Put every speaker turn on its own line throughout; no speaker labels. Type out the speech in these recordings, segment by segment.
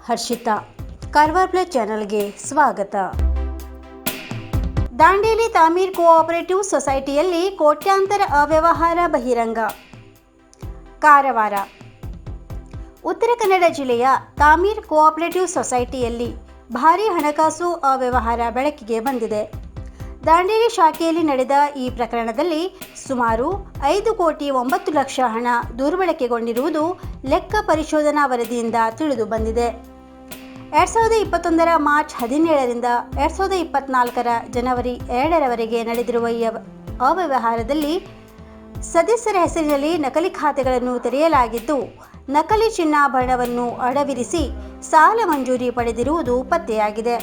Harshita. Karwar plus ಚಾನಲ್ಗೆ ಸ್ವಾಗತ. Dandeli ತಾಮೀರ್ cooperative ಸೊಸೈಟಿಯಲ್ಲಿ ಕೋಟ್ಯಾಂತರ ಅವ್ಯವಹಾರ ಬಹಿರಂಗ. ಕಾರವಾರ. ಉತ್ತರ ಕನ್ನಡ ಜಿಲ್ಲೆಯ ತಾಮೀರ್ ಕೋಆಪರೇಟಿವ್ ಸೊಸೈಟಿಯಲ್ಲಿ ಭಾರೀ ಹಣಕಾಸು ಅವ್ಯವಹಾರ ಬೆಳಕಿಗೆ ಬಂದಿದೆ. ದಾಂಡೇಲಿ ಶಾಖೆಯಲ್ಲಿ ನಡೆದ ಈ ಪ್ರಕರಣದಲ್ಲಿ ಸುಮಾರು 5,09,00,000 ಹಣ ದುರ್ಬಳಕೆಗೊಂಡಿರುವುದು ಲೆಕ್ಕ ಪರಿಶೋಧನಾ ವರದಿಯಿಂದ ತಿಳಿದು ಬಂದಿದೆ. 2021 ಮಾರ್ಚ್ 17ರಿಂದ 2024 ಜನವರಿ 2ರವರೆಗೆ ನಡೆದಿರುವ ಈ ಅವ್ಯವಹಾರದಲ್ಲಿ ಸದಸ್ಯರ ಹೆಸರಿನಲ್ಲಿ ನಕಲಿ ಖಾತೆಗಳನ್ನು ತೆರೆಯಲಾಗಿದ್ದು, ನಕಲಿ ಚಿನ್ನಾಭರಣವನ್ನು ಅಡವಿರಿಸಿ ಸಾಲ ಮಂಜೂರಿ ಪಡೆದಿರುವುದು ಪತ್ತೆಯಾಗಿದೆ.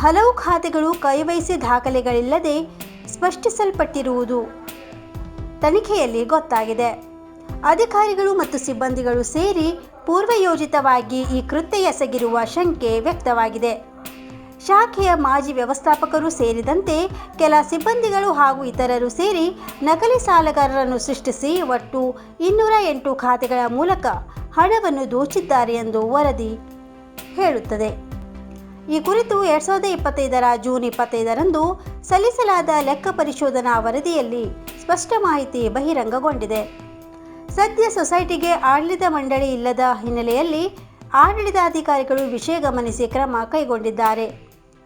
ಹಲವು ಖಾತೆಗಳು ಕೈವಸಿ ದಾಖಲೆಗಳಿಲ್ಲದೆ ಸ್ಪಷ್ಟಿಸಲ್ಪಟ್ಟಿರುವುದು ತನಿಖೆಯಲ್ಲಿ ಗೊತ್ತಾಗಿದೆ. ಅಧಿಕಾರಿಗಳು ಮತ್ತು ಸಿಬ್ಬಂದಿಗಳು ಸೇರಿ ಪೂರ್ವಯೋಜಿತವಾಗಿ ಈ ಕೃತ್ಯ ಎಸಗಿರುವ ಶಂಕೆ ವ್ಯಕ್ತವಾಗಿದೆ. ಶಾಖೆಯ ಮಾಜಿ ವ್ಯವಸ್ಥಾಪಕರು ಸೇರಿದಂತೆ ಕೆಲ ಸಿಬ್ಬಂದಿಗಳು ಹಾಗೂ ಇತರರು ಸೇರಿ ನಕಲಿ ಸಾಲಗಾರರನ್ನು ಸೃಷ್ಟಿಸಿ ಒಟ್ಟು 208 ಖಾತೆಗಳ ಮೂಲಕ ಹಣವನ್ನು ದೋಚಿದ್ದಾರೆ ಎಂದು ವರದಿ ಹೇಳುತ್ತದೆ. ಈ ಕುರಿತು 2025 ಜೂನ್ 25ರಂದು ಸಲ್ಲಿಸಲಾದ ಲೆಕ್ಕ ಪರಿಶೋಧನಾ ವರದಿಯಲ್ಲಿ ಸ್ಪಷ್ಟ ಮಾಹಿತಿ ಬಹಿರಂಗಗೊಂಡಿದೆ. ಸದ್ಯ ಸೊಸೈಟಿಗೆ ಆಡಳಿತ ಮಂಡಳಿ ಇಲ್ಲದ ಹಿನ್ನೆಲೆಯಲ್ಲಿ ಆಡಳಿತಾಧಿಕಾರಿಗಳು ವಿಷಯ ಗಮನಿಸಿ ಕ್ರಮ ಕೈಗೊಂಡಿದ್ದಾರೆ.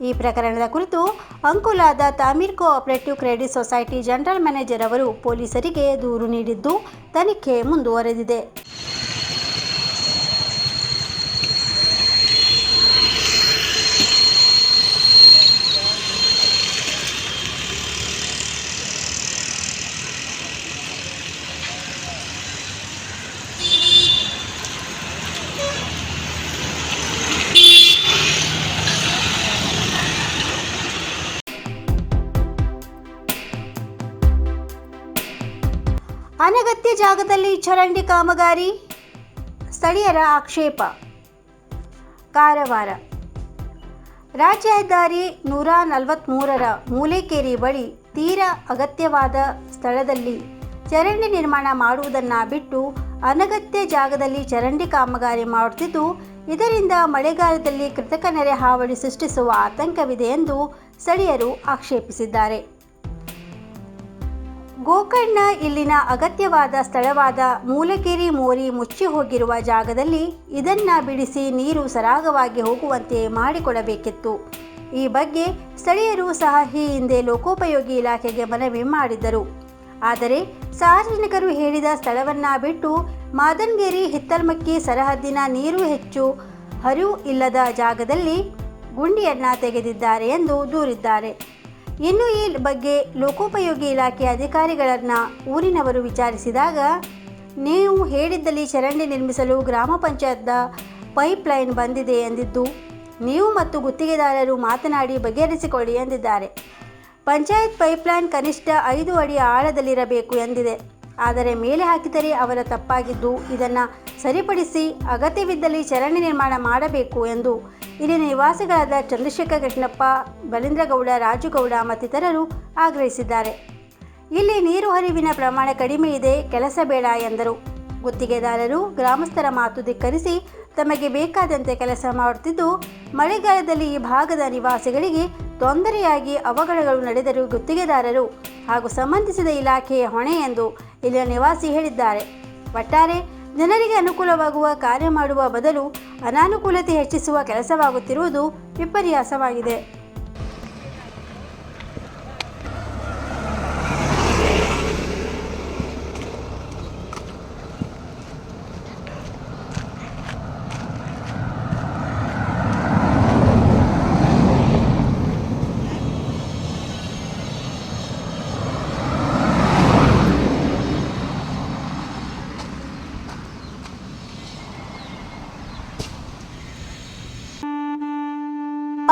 ಈ ಪ್ರಕರಣದ ಕುರಿತು ಅಂಕೋಲಾದ Tameer cooperative credit society general manager ಅವರು ಪೊಲೀಸರಿಗೆ ದೂರು ನೀಡಿದ್ದು, ತನಿಖೆ ಮುಂದುವರೆದಿದೆ. ಅನಗತ್ಯ ಜಾಗದಲ್ಲಿ ಚರಂಡಿ ಕಾಮಗಾರಿ, ಸ್ಥಳೀಯರ ಆಕ್ಷೇಪ. ಕಾರವಾರ. ರಾಜ್ಯ ಹೆದ್ದಾರಿ 143ರ ಮೂಲೇಕೇರಿ ಬಳಿ ತೀರಾ ಅಗತ್ಯವಾದ ಸ್ಥಳದಲ್ಲಿ ಚರಂಡಿ ನಿರ್ಮಾಣ ಮಾಡುವುದನ್ನು ಬಿಟ್ಟು ಅನಗತ್ಯ ಜಾಗದಲ್ಲಿ ಚರಂಡಿ ಕಾಮಗಾರಿ ಮಾಡುತ್ತಿದ್ದು, ಇದರಿಂದ ಮಳೆಗಾಲದಲ್ಲಿ ಕೃತಕ ನೆರೆ ಹಾವಳಿ ಸೃಷ್ಟಿಸುವ ಆತಂಕವಿದೆ ಎಂದು ಸ್ಥಳೀಯರು ಆಕ್ಷೇಪಿಸಿದ್ದಾರೆ. ಗೋಕರ್ಣ ಇಲ್ಲಿನ ಅಗತ್ಯವಾದ ಸ್ಥಳವಾದ ಮೂಲೇಕೇರಿ ಮೋರಿ ಮುಚ್ಚಿ ಹೋಗಿರುವ ಜಾಗದಲ್ಲಿ ಇದನ್ನು ಬಿಡಿಸಿ ನೀರು ಸರಾಗವಾಗಿ ಹೋಗುವಂತೆ ಮಾಡಿಕೊಡಬೇಕಿತ್ತು. ಈ ಬಗ್ಗೆ ಸ್ಥಳೀಯರು ಸಹ ಈ ಹಿಂದೆ ಲೋಕೋಪಯೋಗಿ ಇಲಾಖೆಗೆ ಮನವಿ ಮಾಡಿದ್ದರು. ಆದರೆ ಸಾರ್ವಜನಿಕರು ಹೇಳಿದ ಸ್ಥಳವನ್ನು ಬಿಟ್ಟು ಮಾದನಗೇರಿ ಹಿತ್ತಲ್ಮಕ್ಕಿ ಸರಹದ್ದಿನ ನೀರು ಹೆಚ್ಚು ಹರಿವು ಇಲ್ಲದ ಜಾಗದಲ್ಲಿ ಗುಂಡಿಯನ್ನು ತೆಗೆದಿದ್ದಾರೆ ಎಂದು ದೂರಿದ್ದಾರೆ. ಇನ್ನು ಈ ಬಗ್ಗೆ ಲೋಕೋಪಯೋಗಿ ಇಲಾಖೆ ಅಧಿಕಾರಿಗಳನ್ನು ಊರಿನವರು ವಿಚಾರಿಸಿದಾಗ, ನೀವು ಹೇಳಿದ್ದಲ್ಲಿ ಚರಂಡಿ ನಿರ್ಮಿಸಲು ಗ್ರಾಮ ಪಂಚಾಯತ್ನ ಪೈಪ್ಲೈನ್ ಬಂದಿದೆ ಎಂದಿದ್ದು, ನೀವು ಮತ್ತು ಗುತ್ತಿಗೆದಾರರು ಮಾತನಾಡಿ ಬಗೆಹರಿಸಿಕೊಳ್ಳಿ ಎಂದಿದ್ದಾರೆ. ಪಂಚಾಯತ್ ಪೈಪ್ಲೈನ್ ಕನಿಷ್ಠ 5 ಅಡಿ ಆಳದಲ್ಲಿರಬೇಕು ಎಂದಿದೆ. ಆದರೆ ಮೇಲೆ ಹಾಕಿದರೆ ಅವರ ತಪ್ಪಾಗಿದ್ದು, ಇದನ್ನು ಸರಿಪಡಿಸಿ ಅಗತ್ಯವಿದ್ದಲ್ಲಿ ಚರಂಡಿ ನಿರ್ಮಾಣ ಮಾಡಬೇಕು ಎಂದು ಇಲ್ಲಿನ ನಿವಾಸಿಗಳಾದ ಚಂದ್ರಶೇಖರ್ ಕೃಷ್ಣಪ್ಪ, ಬಲೀಂದ್ರಗೌಡ, ರಾಜುಗೌಡ ಮತ್ತಿತರರು ಆಗ್ರಹಿಸಿದ್ದಾರೆ. ಇಲ್ಲಿ ನೀರು ಹರಿವಿನ ಪ್ರಮಾಣ ಕಡಿಮೆ ಇದೆ, ಕೆಲಸ ಬೇಡ ಎಂದರು. ಗುತ್ತಿಗೆದಾರರು ಗ್ರಾಮಸ್ಥರ ಮಾತು ಧಿಕ್ಕರಿಸಿ ತಮಗೆ ಬೇಕಾದಂತೆ ಕೆಲಸ ಮಾಡುತ್ತಿದ್ದು, ಮಳೆಗಾಲದಲ್ಲಿ ಈ ಭಾಗದ ನಿವಾಸಿಗಳಿಗೆ ತೊಂದರೆಯಾಗಿ ಅವಘಡಗಳು ನಡೆದರೂ ಗುತ್ತಿಗೆದಾರರು ಹಾಗೂ ಸಂಬಂಧಿಸಿದ ಇಲಾಖೆಯ ಹೊಣೆ ಎಂದು ಇಲ್ಲಿನ ನಿವಾಸಿ ಹೇಳಿದ್ದಾರೆ. ಒಟ್ಟಾರೆ ಜನರಿಗೆ ಅನುಕೂಲವಾಗುವ ಕಾರ್ಯ ಮಾಡುವ ಬದಲು ಅನಾನುಕೂಲತೆ ಹೆಚ್ಚಿಸುವ ಕೆಲಸವಾಗುತ್ತಿರುವುದು ವಿಪರ್ಯಾಸವಾಗಿದೆ.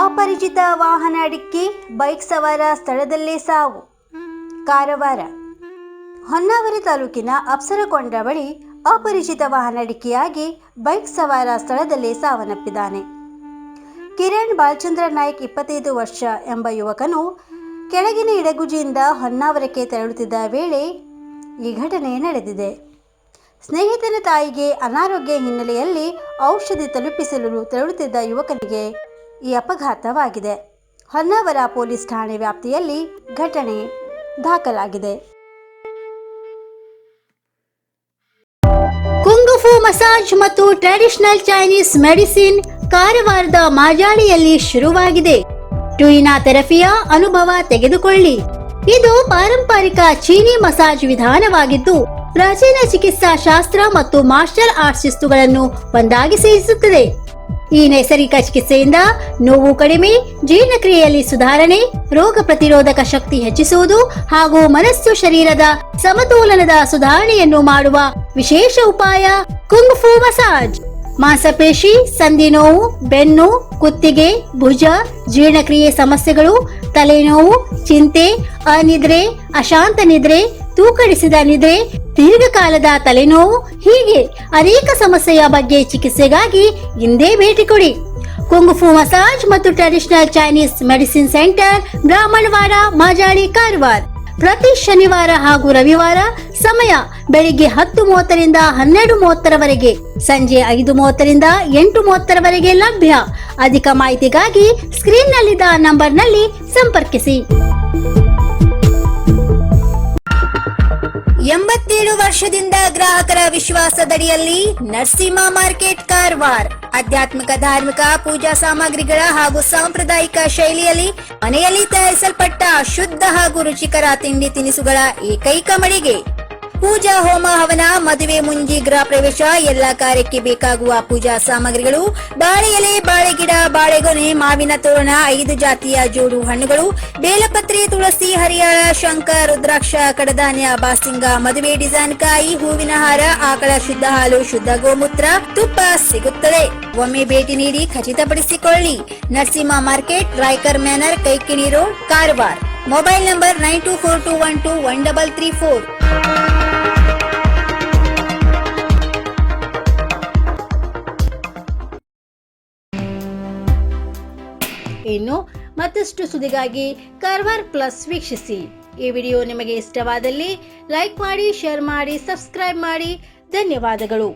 ಅಪರಿಚಿತ ವಾಹನ ಡಿಕ್ಕಿ, ಬೈಕ್ ಸವಾರ ಸ್ಥಳದಲ್ಲೇ ಸಾವು. ಕಾರವಾರ. ಹೊನ್ನಾವರ ತಾಲೂಕಿನ ಅಪ್ಸರಕೊಂಡ ಬಳಿ ಅಪರಿಚಿತ ವಾಹನ ಡಿಕ್ಕಿಯಾಗಿ ಬೈಕ್ ಸವಾರ ಸ್ಥಳದಲ್ಲೇ ಸಾವನ್ನಪ್ಪಿದ್ದಾನೆ. ಕಿರಣ್ ಬಾಲಚಂದ್ರ ನಾಯ್ಕ್ 25 ವರ್ಷ ಎಂಬ ಯುವಕನು ಕೆಳಗಿನ ಇಡಗುಜಿಯಿಂದ ಹೊನ್ನಾವರಕ್ಕೆ ತೆರಳುತ್ತಿದ್ದ ವೇಳೆ ಈ ಘಟನೆ ನಡೆದಿದೆ. ಸ್ನೇಹಿತನ ತಾಯಿಗೆ ಅನಾರೋಗ್ಯ ಹಿನ್ನೆಲೆಯಲ್ಲಿ ಔಷಧಿ ತಲುಪಿಸಲು ತೆರಳುತ್ತಿದ್ದ ಯುವಕನಿಗೆ ಈ ಅಪಘಾತವಾಗಿದೆ. ಹೊನ್ನಾವರ ಪೊಲೀಸ್ ಠಾಣೆ ವ್ಯಾಪ್ತಿಯಲ್ಲಿ ಘಟನೆ ದಾಖಲಾಗಿದೆ. ಕುಂಗುಫು ಮಸಾಜ್ ಮತ್ತು ಟ್ರೆಡಿಷನಲ್ ಚೈನೀಸ್ ಮೆಡಿಸಿನ್ ಕಾರವಾರದ ಮಾಜಾಳಿಯಲ್ಲಿ ಶುರುವಾಗಿದೆ. ಟುಯಿನಾ ಥೆರಪಿಯ ಅನುಭವ ತೆಗೆದುಕೊಳ್ಳಿ. ಇದು ಪಾರಂಪರಿಕ ಚೀನಿ ಮಸಾಜ್ ವಿಧಾನವಾಗಿದ್ದು ಪ್ರಾಚೀನ ಚಿಕಿತ್ಸಾ ಶಾಸ್ತ್ರ ಮತ್ತು ಮಾರ್ಷಲ್ ಆರ್ಟ್ಸ್ ಶಿಸ್ತುಗಳನ್ನು ಒಂದಾಗಿ ಸೇರಿಸುತ್ತದೆ. ಈ ನೈಸರ್ಗಿಕ ಚಿಕಿತ್ಸೆಯಿಂದ ನೋವು ಕಡಿಮೆ, ಜೀರ್ಣಕ್ರಿಯೆಯಲ್ಲಿ ಸುಧಾರಣೆ, ರೋಗ ಪ್ರತಿರೋಧಕ ಶಕ್ತಿ ಹೆಚ್ಚಿಸುವುದು ಹಾಗೂ ಮನಸ್ಸು ಶರೀರದ ಸಮತೋಲನದ ಸುಧಾರಣೆಯನ್ನು ಮಾಡುವ ವಿಶೇಷ ಉಪಾಯ ಕುಂಗ್ಫು ಮಸಾಜ್. ಮಾಂಸಪೇಶಿ, ಸಂಧಿ ನೋವು, ಬೆನ್ನು, ಕುತ್ತಿಗೆ, ಭುಜ, ಜೀರ್ಣಕ್ರಿಯೆ ಸಮಸ್ಯೆಗಳು, ತಲೆನೋವು, ಚಿಂತೆ, ಅನಿದ್ರೆ, ಅಶಾಂತ ನಿದ್ರೆ, ತೂಕಡಿಸಿದ ನಿದ್ರೆ, ದೀರ್ಘಕಾಲದ ತಲೆನೋವು ಹೀಗೆ ಅನೇಕ ಸಮಸ್ಯೆಯ ಬಗ್ಗೆ ಚಿಕಿತ್ಸೆಗಾಗಿ ಇಂದೇ ಭೇಟಿ ಕೊಡಿ. ಕುಂಗುಫು ಮಸಾಜ್ ಮತ್ತು traditional Chinese medicine centre, Brahmanwada, Majali, Karwar. ಪ್ರತಿ ಶನಿವಾರ ಹಾಗೂ ರವಿವಾರ. ಸಮಯ ಬೆಳಿಗ್ಗೆ 10:30ರಿಂದ 12:30ರವರೆಗೆ, ಸಂಜೆ 5:30ರಿಂದ 8:30ರವರೆಗೆ ಲಭ್ಯ. ಅಧಿಕ ಮಾಹಿತಿಗಾಗಿ ಸ್ಕ್ರೀನ್ನಲ್ಲಿದ್ದ ನಂಬರ್ನಲ್ಲಿ ಸಂಪರ್ಕಿಸಿ. 87 ವರ್ಷದಿಂದ ಗ್ರಾಹಕರ ವಿಶ್ವಾಸದಡಿಯಲ್ಲಿ ನರಸಿಂಹ ಮಾರ್ಕೆಟ್, ಕಾರವಾರ. ಆಧ್ಯಾತ್ಮಿಕ, ಧಾರ್ಮಿಕ, ಪೂಜಾ ಸಾಮಗ್ರಿಗಳ ಹಾಗೂ ಸಾಂಪ್ರದಾಯಿಕ ಶೈಲಿಯಲ್ಲಿ ಮನೆಯಲ್ಲಿ ತಯಾರಿಸಲ್ಪಟ್ಟ ಶುದ್ಧ ಹಾಗೂ ರುಚಿಕರ ತಿಂಡಿ ತಿನಿಸುಗಳ ಏಕೈಕ ಮಳಿಗೆ. ಪೂಜಾ, ಹೋಮ, ಹವನ, ಮದುವೆ, ಮುಂಜಿ, ಗೃಹ ಪ್ರವೇಶ ಎಲ್ಲ ಕಾರ್ಯಕ್ಕೆ ಬೇಕಾಗುವ ಪೂಜಾ ಸಾಮಗ್ರಿಗಳು, ಬಾಳೆ ಎಲೆ, ಬಾಳೆಗಿಡ, ಬಾಳೆಗೊನೆ, ಮಾವಿನ ತೋರಣ, 5 ಜಾತಿಯ ಜೋಡು ಹಣ್ಣುಗಳು, ಬೇಲಪತ್ರೆ, ತುಳಸಿ, ಹರಿಯಾಳ, ಶಂಖ, ರುದ್ರಾಕ್ಷ, ಕಡಧಾನ್ಯ, ಬಾಸಿಂಗ, ಮದುವೆ ಡಿಸೈನ್ ಕಾಯಿ, ಹೂವಿನ ಹಾರ, ಆಕಳ ಶುದ್ಧ ಹಾಲು, ಶುದ್ಧ ಗೋಮೂತ್ರ, ತುಪ್ಪ ಸಿಗುತ್ತದೆ. ಒಮ್ಮೆ ಭೇಟಿ ನೀಡಿ ಖಚಿತಪಡಿಸಿಕೊಳ್ಳಿ. Narasimha market, Raikar manner, Kaikini road, Karwar. Mobile number 9242121334. ಇನ್ನು ಮತ್ತಷ್ಟು ಸುದ್ದಿಗಾಗಿ ಕಾರವಾರ ಪ್ಲಸ್ ವೀಕ್ಷಿಸಿ. ಈ ವಿಡಿಯೋ ನಿಮಗೆ ಇಷ್ಟವಾದಲ್ಲಿ ಲೈಕ್ ಮಾಡಿ, ಶೇರ್ ಮಾಡಿ, ಸಬ್ಸ್ಕ್ರೈಬ್ ಮಾಡಿ. ಧನ್ಯವಾದಗಳು.